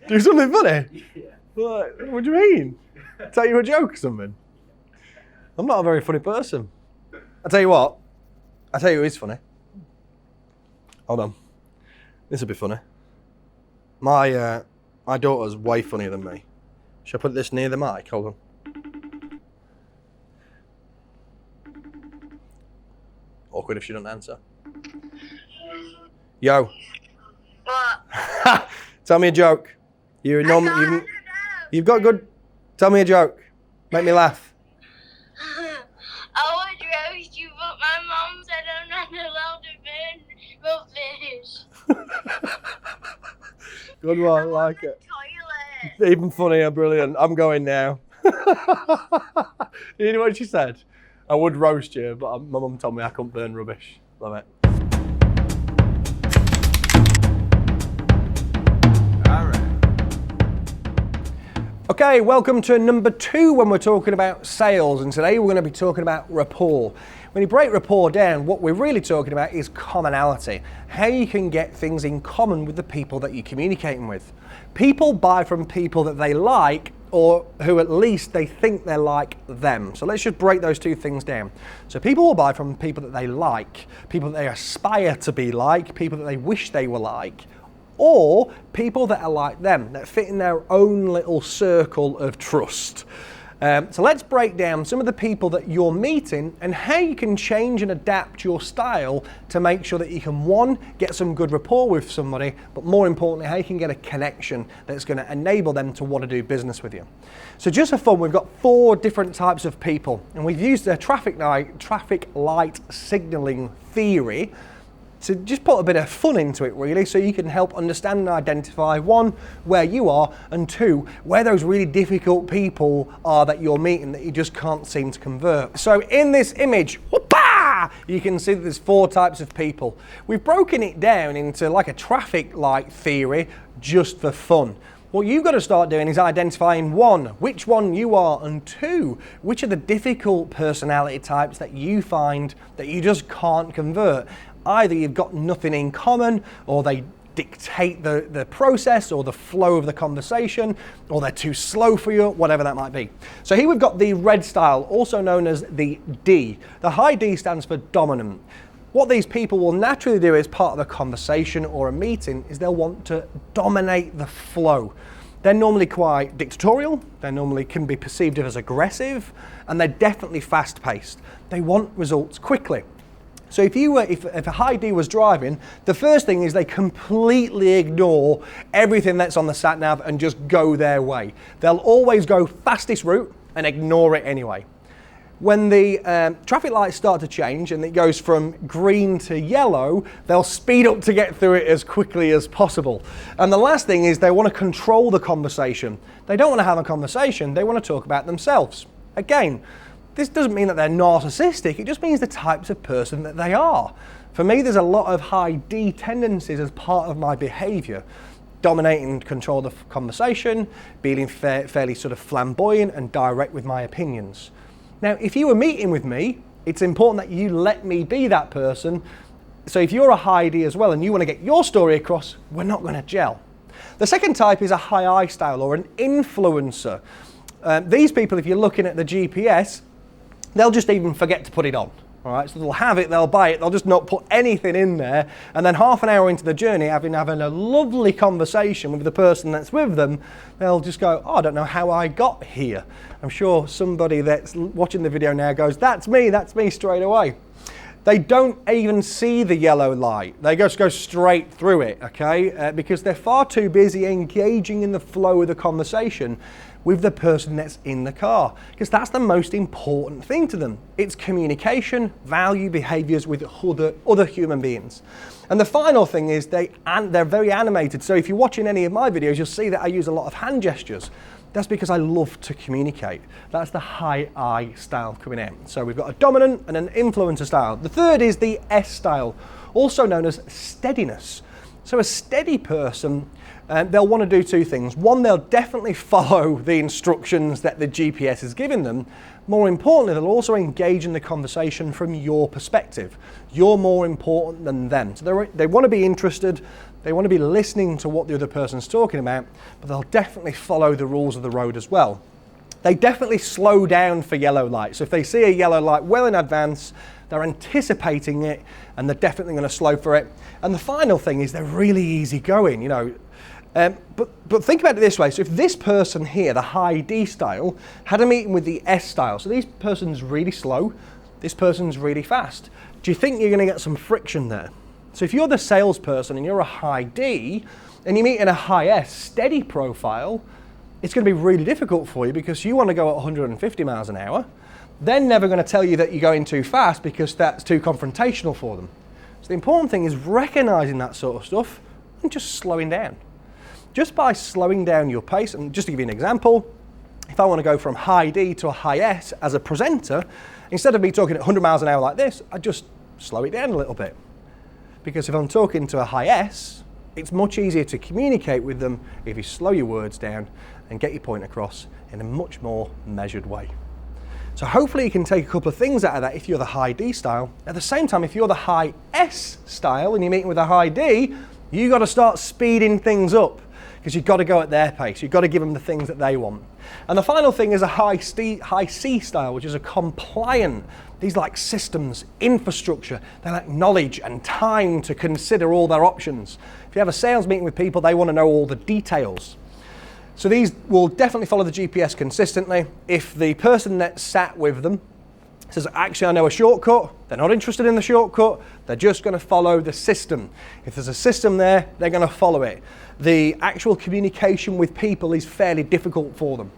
Do something funny? Yeah. What do you mean? Tell you a joke or something? I'm not a very funny person. I tell you what. I tell you who is funny. Hold on. This will be funny. My daughter's way funnier than me. Should I put this near the mic? Hold on. Awkward if she doesn't answer. Yo. What? Tell me a joke. You've got good. Tell me a joke. Make me laugh. I would roast you, but my mom said I'm not allowed to burn real fish. Good one, I like it. Toilet. Even funnier, brilliant. I'm going now. You know what she said? I would roast you, but my mum told me I couldn't burn rubbish. Love it. All right. Okay, welcome to number 2 when we're talking about sales, and today we're going to be talking about rapport. When you break rapport down, what we're really talking about is commonality, how you can get things in common with the people that you're communicating with. People buy from people that they like, or who at least they think they're like them. So let's just break those two things down. So people will buy from people that they like, people that they aspire to be like, people that they wish they were like, or people that are like them, that fit in their own little circle of trust. So let's break down some of the people that you're meeting and how you can change and adapt your style to make sure that you can, one, get some good rapport with somebody, but more importantly, how you can get a connection that's going to enable them to want to do business with you. So just for fun, we've got 4 different types of people, and we've used the traffic light signaling theory to just put a bit of fun into it really, so you can help understand and identify, 1, where you are, and 2, where those really difficult people are that you're meeting that you just can't seem to convert. So in this image, whoopah, you can see that there's 4 types of people. We've broken it down into like a traffic light theory just for fun. What you've got to start doing is identifying, 1, which one you are, and 2, which are the difficult personality types that you find that you just can't convert. Either you've got nothing in common, or they dictate the process or the flow of the conversation, or they're too slow for you, whatever that might be. So here we've got the red style, also known as the D. The high D stands for dominant. What these people will naturally do as part of a conversation or a meeting is they'll want to dominate the flow. They're normally quite dictatorial, they normally can be perceived as aggressive, and they're definitely fast-paced. They want results quickly. So if a high D was driving, the first thing is they completely ignore everything that's on the sat nav and just go their way. They'll always go fastest route and ignore it anyway. When the traffic lights start to change and it goes from green to yellow, they'll speed up to get through it as quickly as possible. And the last thing is they want to control the conversation. They don't want to have a conversation, they want to talk about themselves. Again, this doesn't mean that they're narcissistic, it just means the types of person that they are. For me, there's a lot of high D tendencies as part of my behaviour. Dominating and control the conversation, being fairly sort of flamboyant and direct with my opinions. Now, if you were meeting with me, it's important that you let me be that person. So if you're a high D as well and you want to get your story across, we're not going to gel. The second type is a high I style, or an influencer. These people, if you're looking at the GPS, they'll just even forget to put it on. All right, so they'll have it, they'll buy it, they'll just not put anything in there, and then half an hour into the journey, having a lovely conversation with the person that's with them, they'll just go, oh, I don't know how I got here. I'm sure somebody that's watching the video now goes, that's me straight away. They don't even see the yellow light. They just go straight through it, okay? Because they're far too busy engaging in the flow of the conversation with the person that's in the car, because that's the most important thing to them. It's communication, value, behaviors with other human beings. And the final thing is they're very animated. So if you're watching any of my videos, you'll see that I use a lot of hand gestures. That's because I love to communicate. That's the high I style coming in. So we've got a dominant and an influencer style. The third is the S style, also known as steadiness. So a steady person, they'll want to do 2 things. 1, they'll definitely follow the instructions that the GPS is giving them. More importantly, they'll also engage in the conversation from your perspective. You're more important than them. So they want to be interested, They want to be listening to what the other person's talking about, but they'll definitely follow the rules of the road as well. They definitely slow down for yellow light. So if they see a yellow light well in advance, they're anticipating it, and they're definitely going to slow for it. And the final thing is they're really easygoing, you know. But think about it this way. So if this person here, the high D style, had a meeting with the S style, so this person's really slow, this person's really fast, do you think you're going to get some friction there? So if you're the salesperson and you're a high D and you meet in a high S steady profile, it's going to be really difficult for you because you want to go at 150 miles an hour. They're never going to tell you that you're going too fast because that's too confrontational for them. So the important thing is recognizing that sort of stuff and just slowing down. Just by slowing down your pace, and just to give you an example, if I want to go from high D to a high S as a presenter, instead of me talking at 100 miles an hour like this, I just slow it down a little bit. Because if I'm talking to a high S, it's much easier to communicate with them if you slow your words down and get your point across in a much more measured way. So hopefully you can take a couple of things out of that if you're the high D style. At the same time, if you're the high S style and you're meeting with a high D, you've got to start speeding things up because you've got to go at their pace. You've got to give them the things that they want. And the final thing is a high C style, which is a compliant. These like systems, infrastructure, they like knowledge and time to consider all their options. If you have a sales meeting with people, they want to know all the details. So these will definitely follow the GPS consistently. If the person that sat with them says, actually I know a shortcut, they're not interested in the shortcut, they're just going to follow the system. If there's a system there, they're going to follow it. The actual communication with people is fairly difficult for them.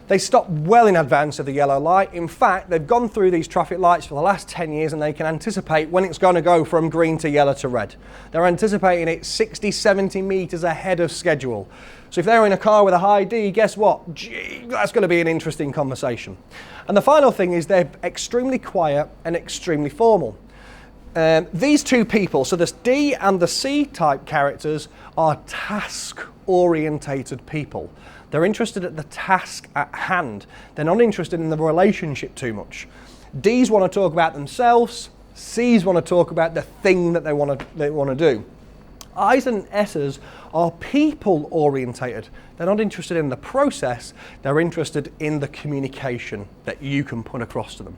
They stop well in advance of the yellow light. In fact, they've gone through these traffic lights for the last 10 years and they can anticipate when it's going to go from green to yellow to red. They're anticipating it 60, 70 meters ahead of schedule. So if they're in a car with a high D, guess what? Gee, that's going to be an interesting conversation. And the final thing is they're extremely quiet and extremely formal. These two people, so this D and the C type characters, are task-orientated people. They're interested at the task at hand. They're not interested in the relationship too much. Ds want to talk about themselves. Cs want to talk about the thing that they want to do. Is and S's are people orientated. They're not interested in the process. They're interested in the communication that you can put across to them.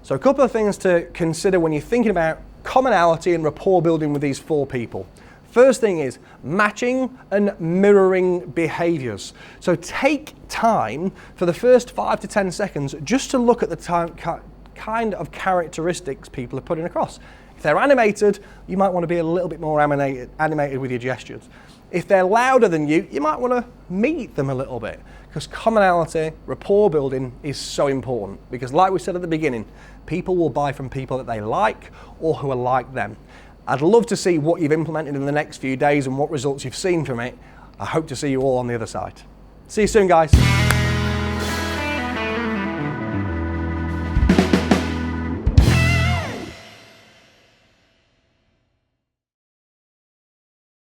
So a couple of things to consider when you're thinking about commonality and rapport building with these four people. First thing is matching and mirroring behaviors. So take time for the first 5 to 10 seconds just to look at the kind of characteristics people are putting across. If they're animated, you might want to be a little bit more animated with your gestures. If they're louder than you, you might want to meet them a little bit, because commonality, rapport building is so important, because like we said at the beginning, people will buy from people that they like or who are like them. I'd love to see what you've implemented in the next few days and what results you've seen from it. I hope to see you all on the other side. See you soon, guys.